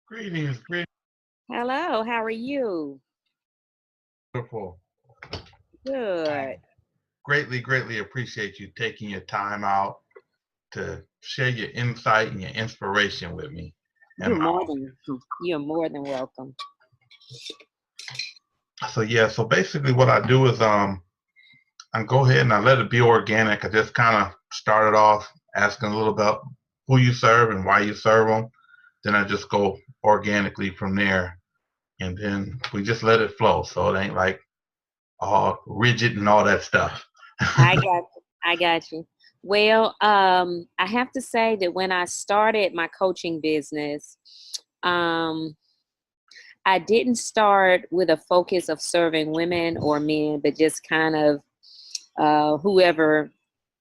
Greetings, greetings. Hello, how are you? Wonderful. I Good. greatly appreciate you taking your time out to share your insight and your inspiration with me. You're And more than you're more than welcome. so basically what I do is I go ahead and I let it be organic. I just kind of started off asking a little about who you serve and why you serve them. Then I just go organically from there, and then we just let it flow. So it ain't like all rigid and all that stuff. I got you. I got you. Well, I have to say that when I started my coaching business, um, I didn't start with a focus of serving women or men, but just kind of whoever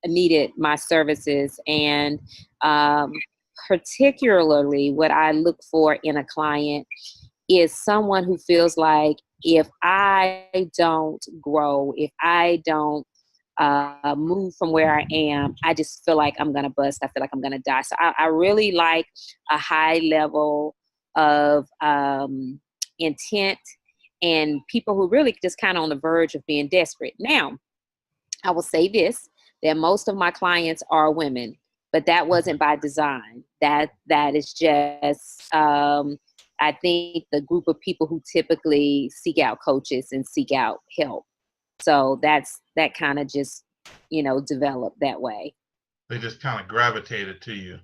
needed my services. And um, particularly, what I look for in a client is someone who feels like if I don't grow, if I don't move from where I am, I just feel like I'm gonna bust. I feel like I'm gonna die. So I really like a high level of intent and people who really just kind of on the verge of being desperate. Now, I will say this, that most of my clients are women, but that wasn't by design. That is just I think the group of people who typically seek out coaches and seek out help. So that kind of just, developed that way. They just kind of gravitated to you.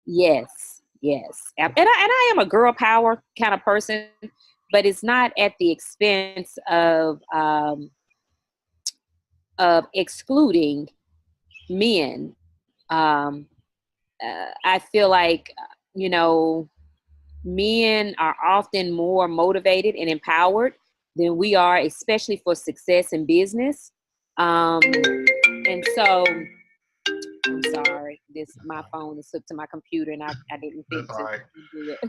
Yes, yes. And I am a girl power kind of person, but it's not at the expense of excluding men. Um, I feel like, you know, men are often more motivated and empowered than we are, especially for success in business. And so, I'm sorry, this my phone is hooked to my computer, and I didn't think That's all to right. do it.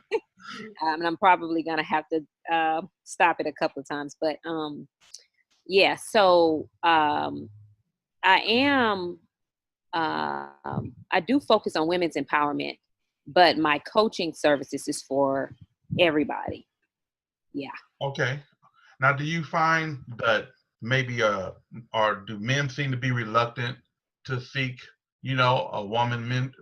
And I'm probably gonna have to stop it a couple of times, but yeah. So I am I do focus on women's empowerment, but my coaching services is for everybody. Yeah. Okay. Now, do you find that maybe or do men seem to be reluctant to seek, a woman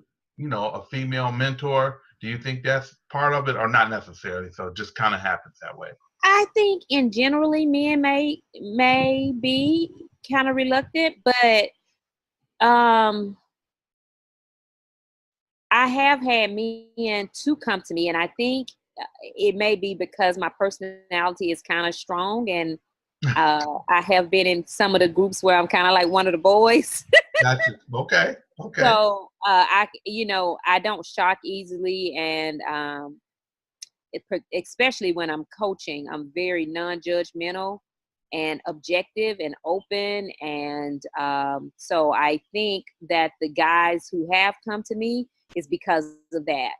a female mentor? Do you think that's part of it, or not necessarily? So it just kind of happens that way. I think in generally men may be kind of reluctant, but um I have had men to come to me, and I think it may be because my personality is kind of strong, and I have been in some of the groups where I'm kind of like one of the boys. Gotcha. Okay. Okay. So I don't shock easily, and especially when I'm coaching, I'm very non-judgmental and objective and open, and so I think that the guys who have come to me is because of that.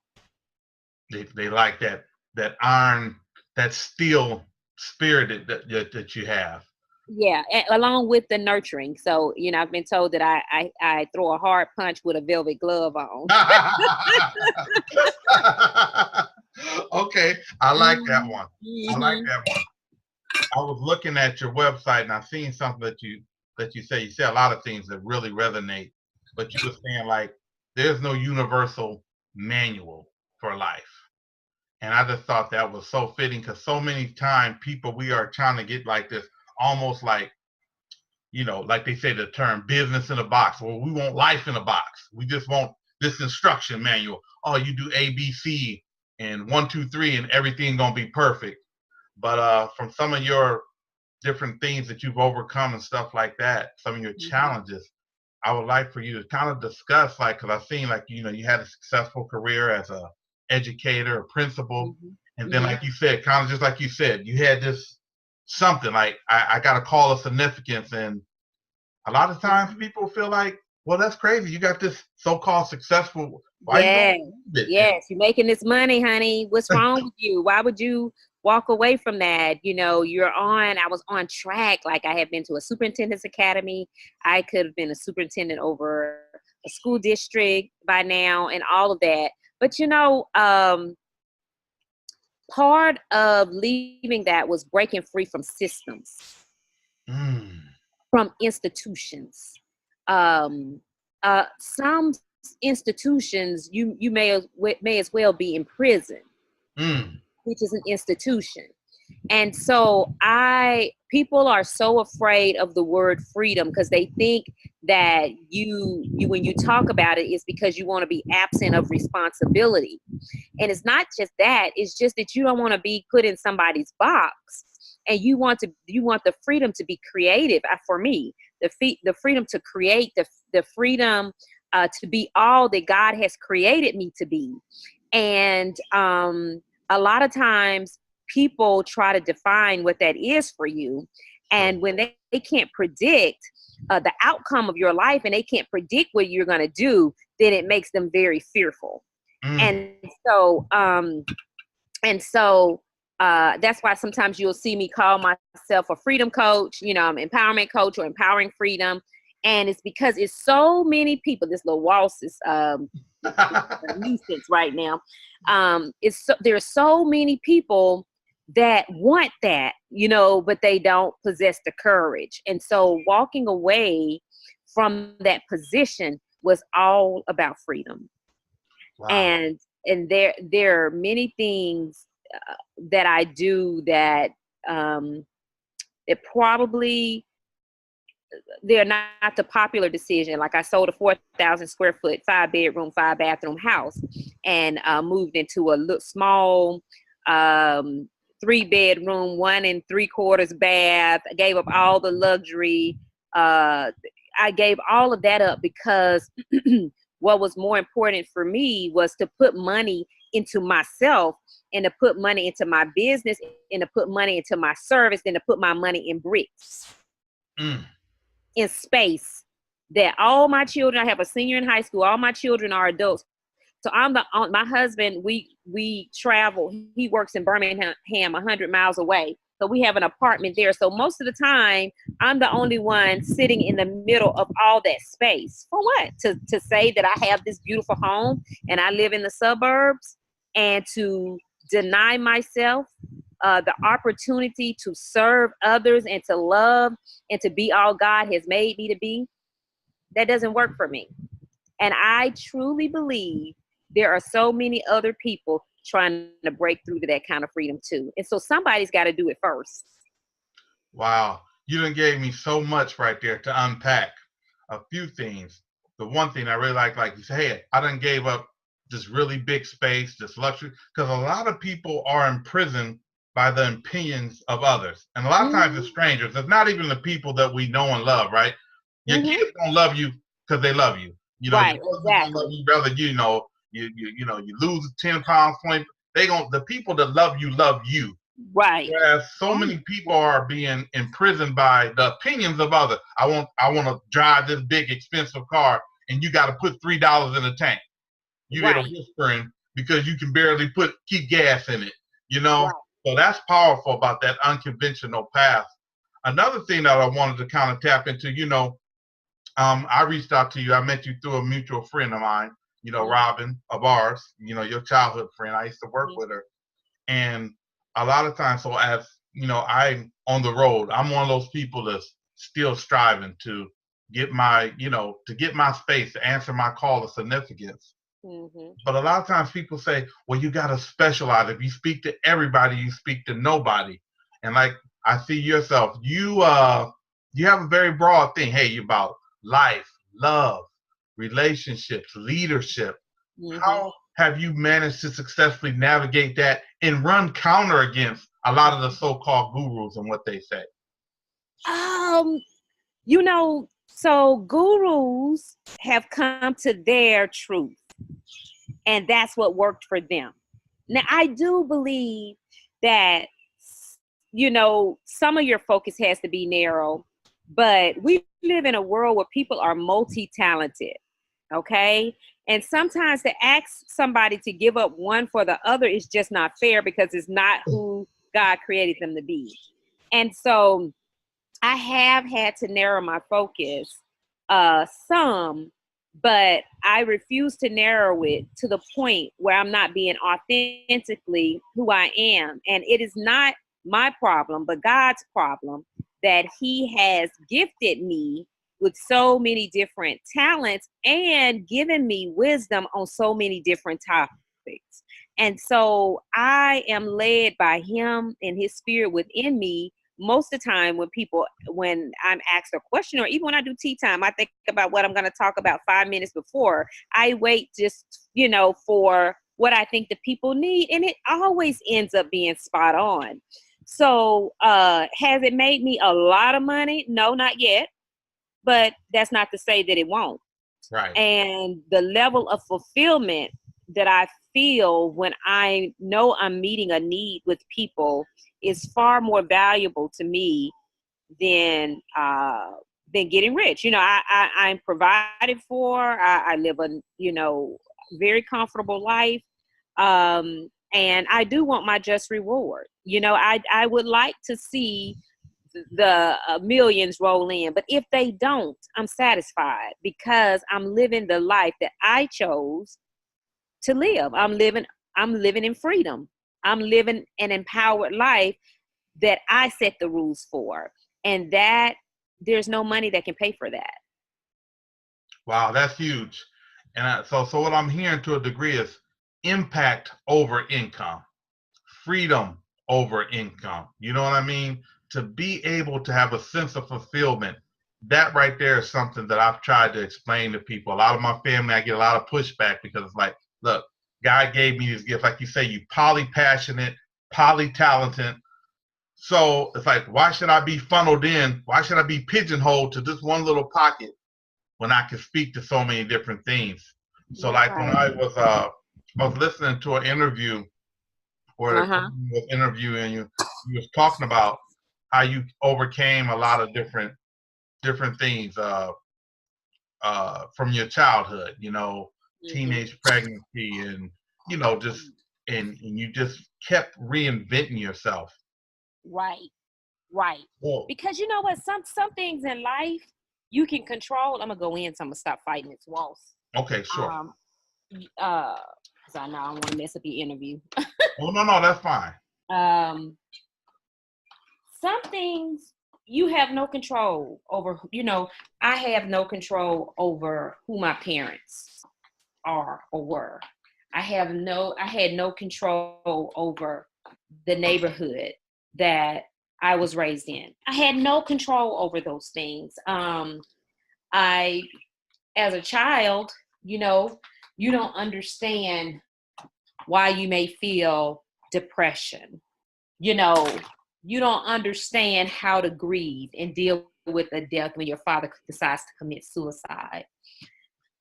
They like that iron, that steel spirit that you have. Yeah, along with the nurturing. So I've been told that I throw a hard punch with a velvet glove on. Okay, I like that one. I like Mm-hmm. that one. I was looking at your website and I seen something that you say a lot of things that really resonate, but you were saying like there's no universal manual for life. And I just thought that was so fitting because so many times people we are trying to get like this almost like like they say the term business in a box. Well, we want life in a box. We just want this instruction manual. Oh, you do ABC and 1, 2, 3 and everything gonna be perfect. But from some of your different things that you've overcome and stuff like that, some of your Mm-hmm. challenges, I would like for you to kind of discuss, like, because I've seen, like, you had a successful career as a educator, a principal, Mm-hmm. and then, Mm-hmm. like you said, kind of just like you said, you had this something like I got a call of significance, and a lot of times people feel like, well, that's crazy. You got this so-called successful. Why you don't Yes, believe it? yes, you're making this money, honey. What's wrong with you? Why would you walk away from that? I was on track. Like I had been to a superintendent's academy. I could have been a superintendent over a school district by now and all of that. But part of leaving that was breaking free from systems, from institutions. Some institutions you may as well be in prison, which is an institution. And so people are so afraid of the word freedom because they think that you when you talk about it, it's because you want to be absent of responsibility. And it's not just that, it's just that you don't want to be put in somebody's box, and you want the freedom to be creative. For me, the freedom to create, the freedom to be all that God has created me to be. And a lot of times people try to define what that is for you. And when they can't predict the outcome of your life, and they can't predict what you're going to do, then it makes them very fearful. And so that's why sometimes you'll see me call myself a freedom coach, I'm an empowerment coach or empowering freedom. And it's because it's so many people, this little waltz is a nuisance right now. There are so many people that want that, but they don't possess the courage. And so walking away from that position was all about freedom. Wow. And there are many things that I do that probably they're not the popular decision. Like I sold a 4,000 square foot, 5-bedroom, 5-bathroom house, and moved into a small 3-bedroom, 1 3/4 bath. I gave up all the luxury. I gave all of that up because what was more important for me was to put money into myself, and to put money into my business, and to put money into my service, than to put my money in bricks, in space. That all my children, I have a senior in high school, all my children are adults. So my husband, we travel. He works in Birmingham, 100 miles away. So we have an apartment there. So most of the time, I'm the only one sitting in the middle of all that space. For what? To say that I have this beautiful home and I live in the suburbs, and to deny myself the opportunity to serve others and to love and to be all God has made me to be. That doesn't work for me. And I truly believe there are so many other people trying to break through to that kind of freedom too. And so somebody's got to do it first. Wow. You done gave me so much right there to unpack. A few things. The one thing I really like you said, hey, I done gave up this really big space, this luxury, because a lot of people are imprisoned by the opinions of others. And a lot of times it's strangers. It's not even the people that we know and love, right? Your kids don't love you because they love you. Right, exactly. Love you, brother, you lose 10 pounds, 20, the people that love you. Right. Whereas so many people are being imprisoned by the opinions of others. I want to drive this big expensive car, and you got to put $3 in the tank. You get a whispering because you can barely keep gas in it, Right. So that's powerful about that unconventional path. Another thing that I wanted to kind of tap into, I reached out to you. I met you through a mutual friend of mine, Robin of ours, your childhood friend. I used to work with her. And a lot of times, so as, I'm on the road, I'm one of those people that's still striving to get my space, to answer my call of significance. But a lot of times people say, well, you got to specialize. If you speak to everybody, you speak to nobody. And like I see yourself, you have a very broad thing. Hey, you about life, love, relationships, leadership. How have you managed to successfully navigate that and run counter against a lot of the so-called gurus and what they say? So gurus have come to their truth, and that's what worked for them. Now, I do believe that, some of your focus has to be narrow, but we live in a world where people are multi-talented, okay? And sometimes to ask somebody to give up one for the other is just not fair, because it's not who God created them to be. And so I have had to narrow my focus some, but I refuse to narrow it to the point where I'm not being authentically who I am. And it is not my problem, but God's problem that He has gifted me with so many different talents and given me wisdom on so many different topics. And so I am led by Him and His Spirit within me. Most of the time when I'm asked a question, or even when I do tea time, I think about what I'm going to talk about 5 minutes before. I wait just, for what I think the people need. And it always ends up being spot on. So has it made me a lot of money? No, not yet. But that's not to say that it won't. Right. And the level of fulfillment that I feel when I know I'm meeting a need with people is far more valuable to me than getting rich. I'm provided for. I live a very comfortable life, and I do want my just reward. I would like to see the millions roll in, but if they don't, I'm satisfied because I'm living the life that I chose to live. I'm living in freedom. I'm living an empowered life that I set the rules for, and that there's no money that can pay for that. Wow, that's huge. And so what I'm hearing to a degree is impact over income, freedom over income. You know what I mean? To be able to have a sense of fulfillment, that right there is something that I've tried to explain to people. A lot of my family, I get a lot of pushback because it's like, look, God gave me this gift. Like you say, you poly-passionate, poly-talented. So it's like, why should I be funneled in? Why should I be pigeonholed to this one little pocket when I can speak to so many different things? So like when I was listening to an interview where was interviewing you, you was talking about how you overcame a lot of different things from your childhood, teenage pregnancy, and just and you just kept reinventing yourself. Right. Whoa. Because you know what, some things in life you can control. I'm gonna go in, so I'm gonna stop fighting this waltz. Okay, sure. Because I know I don't want to mess up your interview. Oh no, that's fine. Some things you have no control over. I have no control over who my parents are or were. I had no control over the neighborhood that I was raised in. I had no control over those things. As a child, you don't understand why you may feel depression. You don't understand how to grieve and deal with a death when your father decides to commit suicide.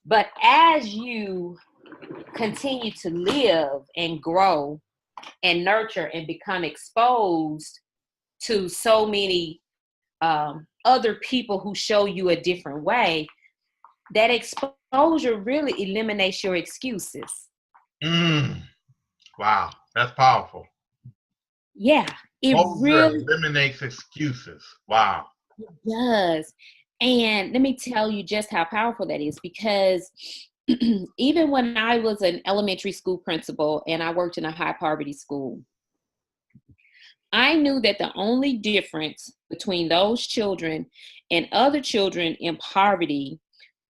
But as you continue to live and grow and nurture and become exposed to so many other people who show you a different way, that exposure really eliminates your excuses. Wow, that's powerful. Yeah, it really eliminates excuses. Wow. It does. And let me tell you just how powerful that is, because even when I was an elementary school principal and I worked in a high poverty school, I knew that the only difference between those children and other children in poverty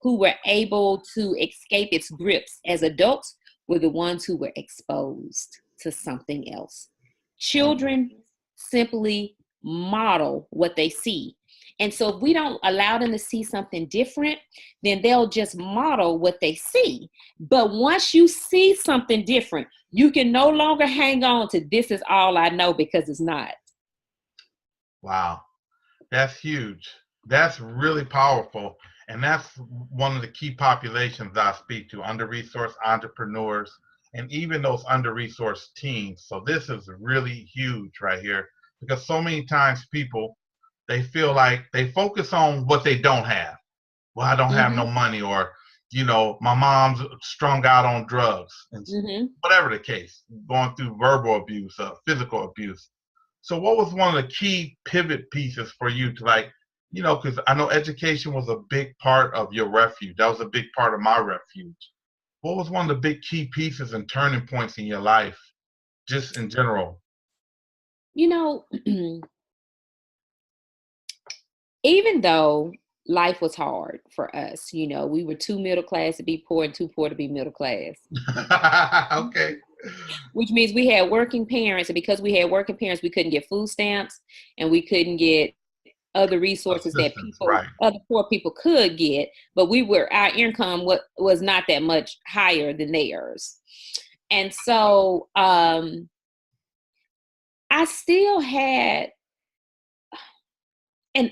who were able to escape its grips as adults were the ones who were exposed to something else. Children simply model what they see. And so if we don't allow them to see something different, then they'll just model what they see. But once you see something different, you can no longer hang on to this is all I know, because it's not. Wow. That's huge. That's really powerful. And that's one of the key populations I speak to, under-resourced entrepreneurs, and even those under-resourced teens. So this is really huge right here, because so many times people, they feel like they focus on what they don't have. Well, I don't have no money, or, my mom's strung out on drugs, and whatever the case, going through verbal abuse, physical abuse. So what was one of the key pivot pieces for you to because I know education was a big part of your refuge. That was a big part of my refuge. What was one of the big key pieces and turning points in your life, just in general? You know, even though life was hard for us, we were too middle class to be poor and too poor to be middle class. Okay. Which means we had working parents, and because we had working parents, we couldn't get food stamps and we couldn't get other resources that Assistance, right. other poor people could get, but our income was not that much higher than theirs. And so I still had it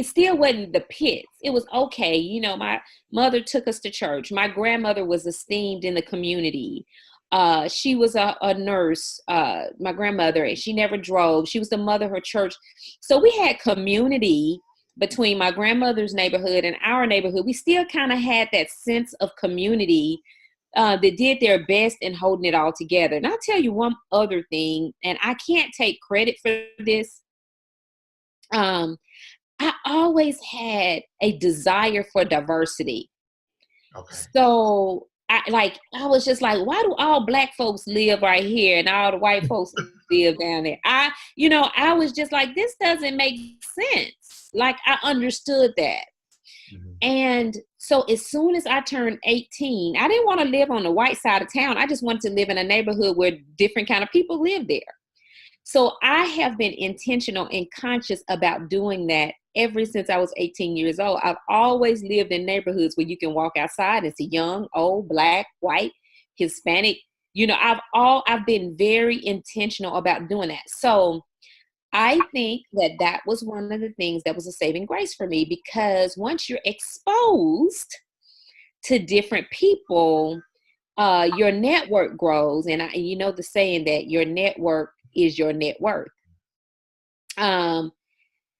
still wasn't the pits. It was okay. My mother took us to church. My grandmother was esteemed in the community. She was a nurse, my grandmother, and she never drove. She was the mother of her church. So we had community between my grandmother's neighborhood and our neighborhood. We still kind of had that sense of community that did their best in holding it all together. And I'll tell you one other thing, and I can't take credit for this. I always had a desire for diversity. Okay. So I was just like, why do all Black folks live right here and all the white folks live down there? I was just like, this doesn't make sense. Like, I understood that. Mm-hmm. And so as soon as I turned 18, I didn't want to live on the white side of town. I just wanted to live in a neighborhood where different kind of people live there. So I have been intentional and conscious about doing that ever since I was 18 years old. I've always lived in neighborhoods where you can walk outside and see young, old, Black, white, Hispanic. I've been very intentional about doing that. So I think that was one of the things that was a saving grace for me, because once you're exposed to different people, your network grows. And the saying that your network is your net worth.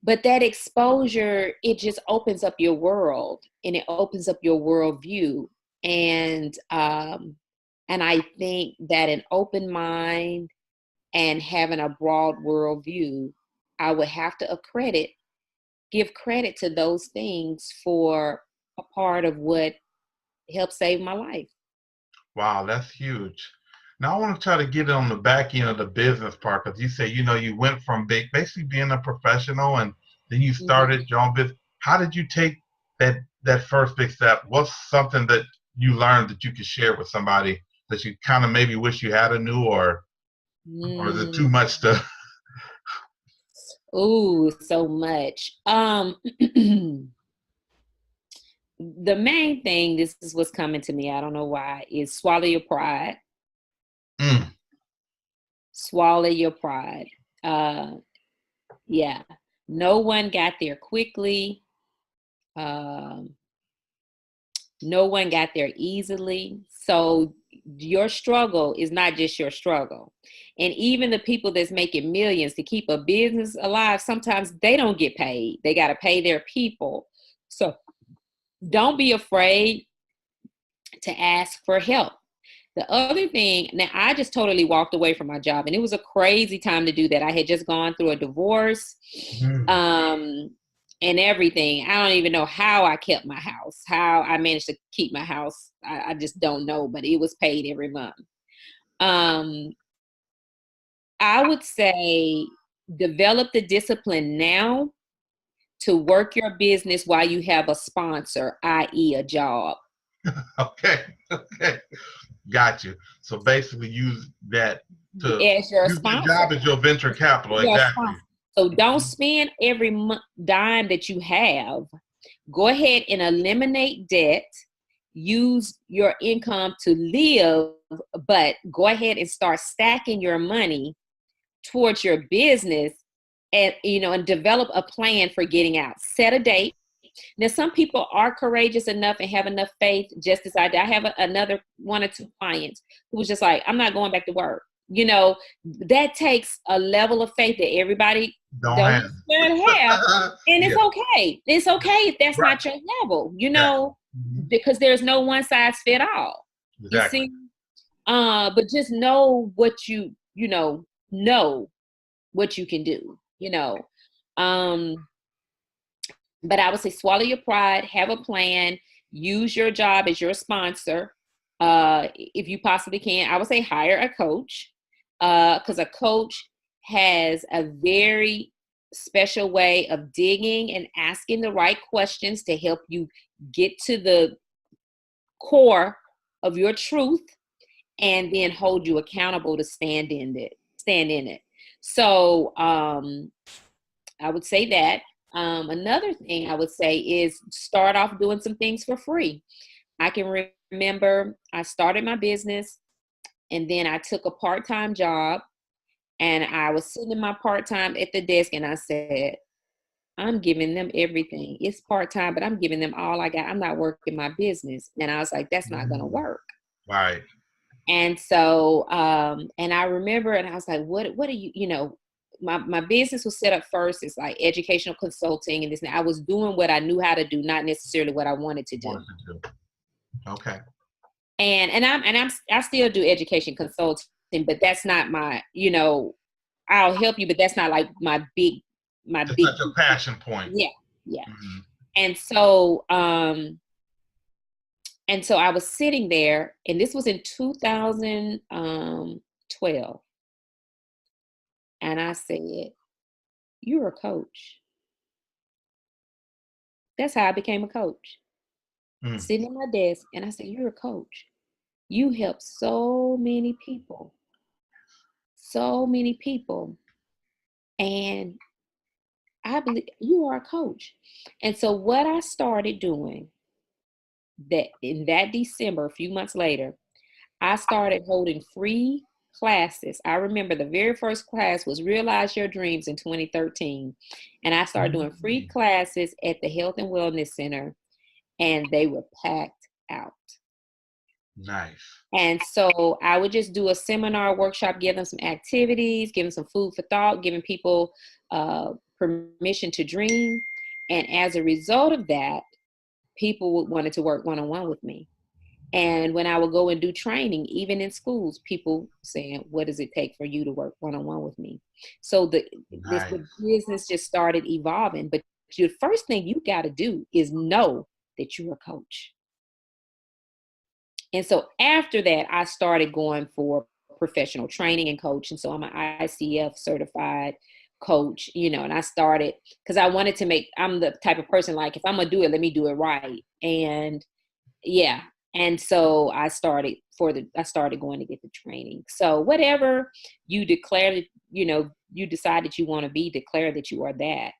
But that exposure, it just opens up your world, and it opens up your worldview. And I think that an open mind and having a broad worldview, I would have to give credit to those things for a part of what helped save my life. Wow, that's huge. Now I want to try to get on the back end of the business part, because you say, you went from basically being a professional, and then you started your own business. How did you take that first big step? What's something that you learned that you could share with somebody that you kind of maybe wish you had a knew, or is it too much to? Oh, so much. The main thing, this is what's coming to me, I don't know why, is swallow your pride. Swallow your pride. Yeah. No one got there quickly. No one got there easily. So your struggle is not just your struggle. And even the people that's making millions to keep a business alive, sometimes they don't get paid. They got to pay their people. So don't be afraid to ask for help. The other thing, now I just totally walked away from my job, and it was a crazy time to do that. I had just gone through a divorce, and everything. I don't even know how I kept my house, how I managed to keep my house. I just don't know, but it was paid every month. I would say develop the discipline now to work your business while you have a sponsor, i.e. a job. Okay. Got you. So basically use that to as your use sponsor. Your job as your venture capital. Exactly. So don't spend every dime that you have. Go ahead and eliminate debt. Use your income to live, but go ahead and start stacking your money towards your business, and and develop a plan for getting out. Set a date. Now, some people are courageous enough and have enough faith, just as I did. I have another 1 or 2 clients who was just like, I'm not going back to work. That takes a level of faith that everybody don't have. And it's okay. It's okay if that's not your level, because there's no one size fit all. Exactly. You see? But just know what know what you can do, But I would say swallow your pride, have a plan, use your job as your sponsor. If you possibly can, I would say hire a coach, because a coach has a very special way of digging and asking the right questions to help you get to the core of your truth, and then hold you accountable to stand in it. So I would say that. Another thing I would say is start off doing some things for free. I can remember I started my business, and then I took a part-time job, and I was sitting in my part-time at the desk, and I said, I'm giving them everything. It's part-time, but I'm giving them all I got. I'm not working my business. And I was like, that's not going to work. Right. And so, and I remember, and I was like, what are you, my business was set up first. It's like educational consulting and this, and I was doing what I knew how to do, not necessarily what I wanted to do. Okay. I still do education consulting, but that's not my, I'll help you, but that's not like my big. That's not your passion point. Yeah. Mm-hmm. And so I was sitting there, and this was in 2012. And I said, you're a coach. That's how I became a coach. Sitting at my desk, and I said, you're a coach. You help so many people. And I believe you are a coach. And so what I started doing that in that December, a few months later, I started holding free classes. I remember the very first class was Realize Your Dreams in 2013. And I started doing free classes at the Health and Wellness Center, and they were packed out. Nice. And so I would just do a seminar, workshop, give them some activities, give them some food for thought, giving people permission to dream. And as a result of that, people wanted to work one-on-one with me. And when I would go and do training, even in schools, people saying, what does it take for you to work one-on-one with me? So the business just started evolving. But the first thing you got to do is know that you're a coach. And so after that, I started going for professional training and coaching. So I'm an ICF certified coach, and I started because I wanted to I'm the type of person, like, if I'm going to do it, let me do it right. And yeah. And so I started going to get the training. So whatever you declare that, you decide that you want to be, declare that you are that,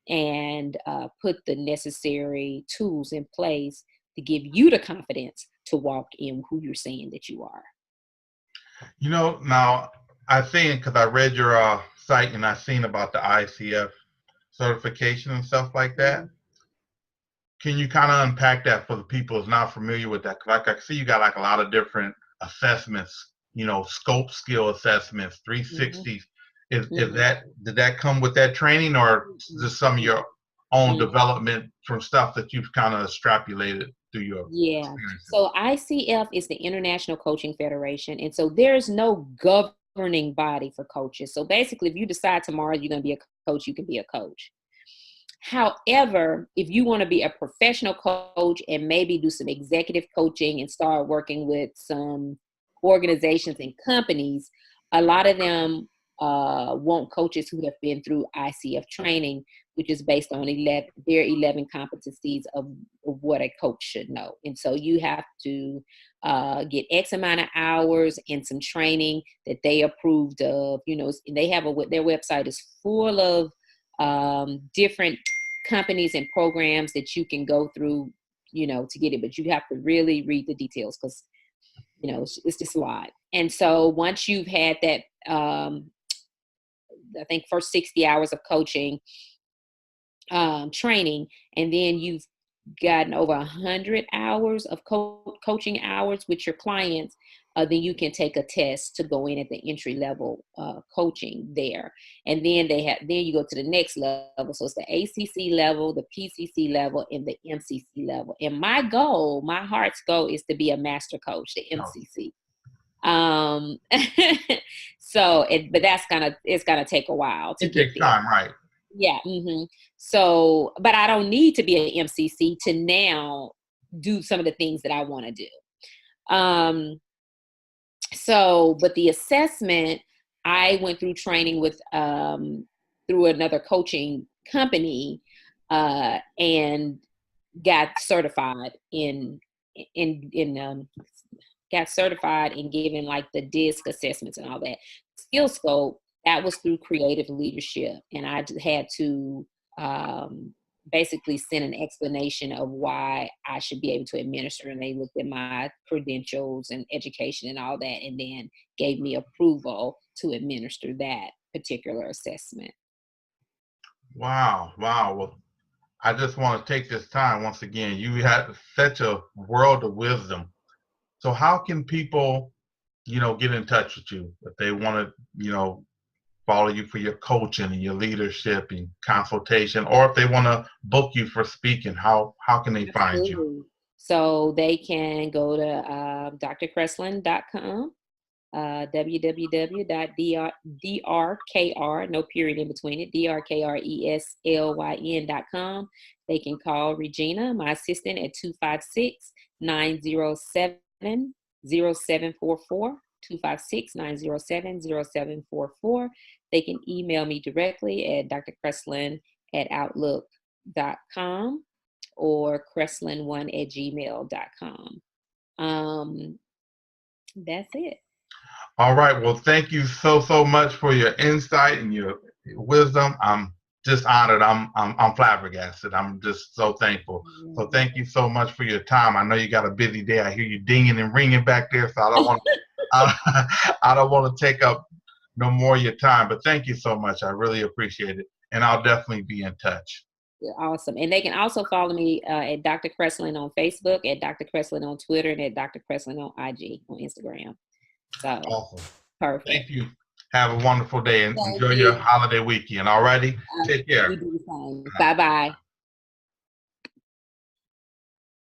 and put the necessary tools in place to give you the confidence to walk in who you're saying that you are. Now I think, because I read your site and I seen about the ICF certification and stuff like that. Can you kind of unpack that for the people who's not familiar with that? Because I see you got like a lot of different assessments, scope skill assessments, 360s. Did that come with that training, or just some of your own development from stuff that you've kind of extrapolated through your experiences? So ICF is the International Coaching Federation. And so there's no governing body for coaches. So basically, if you decide tomorrow you're going to be a coach, you can be a coach. However, if you want to be a professional coach and maybe do some executive coaching and start working with some organizations and companies, a lot of them want coaches who have been through ICF training, which is based on their 11 competencies of what a coach should know. And so you have to get X amount of hours and some training that they approved of. They have their website is full of different companies and programs that you can go through, to get it. But you have to really read the details, because, it's just a lot. And so once you've had that, I think first 60 hours of coaching, training, and then you've gotten over 100 hours of coaching hours with your clients, then you can take a test to go in at the entry level coaching there. And then then you go to the next level. So it's the ACC level, the PCC level, and the MCC level. And my heart's goal is to be a master coach, the MCC. But it's gonna take a while. It takes time, right? Yeah. So, but I don't need to be an MCC to now do some of the things that I want to do. So, but the assessment, I went through training with through another coaching company and got certified in got certified in giving like the DISC assessments and all that. Skill scope, that was through creative leadership, and I just had to basically send an explanation of why I should be able to administer, and they looked at my credentials and education and all that, and then gave me approval to administer that particular assessment. Wow. Wow. Well, I just want to take this time once again. You had such a world of wisdom. So how can people, get in touch with you if they want to, follow you for your coaching and your leadership and consultation, or if they want to book you for speaking, how can they find you? Absolutely. So they can go to drkreslyn.com, www.drkr, no period in between it, drkreslyn.com. They can call Regina, my assistant, at 256-907-0744, 256-907-0744. They can email me directly at drkreslyn@outlook.com or kreslyn1@gmail.com. That's it. All right. Well, thank you so much for your insight and your wisdom. I'm just honored. I'm flabbergasted. I'm just so thankful. So thank you so much for your time. I know you got a busy day. I hear you dinging and ringing back there, so I don't want I don't want to take up no more of your time. But thank you so much. I really appreciate it, and I'll definitely be in touch. You're awesome. And they can also follow me at Dr. Kreslyn on Facebook, at Dr. Kreslyn on Twitter, and at Dr. Kreslyn on IG, on Instagram. So Awesome. perfect. Thank you. Have a wonderful day and enjoy your holiday weekend. All righty. Take care. You do the same. Bye-bye.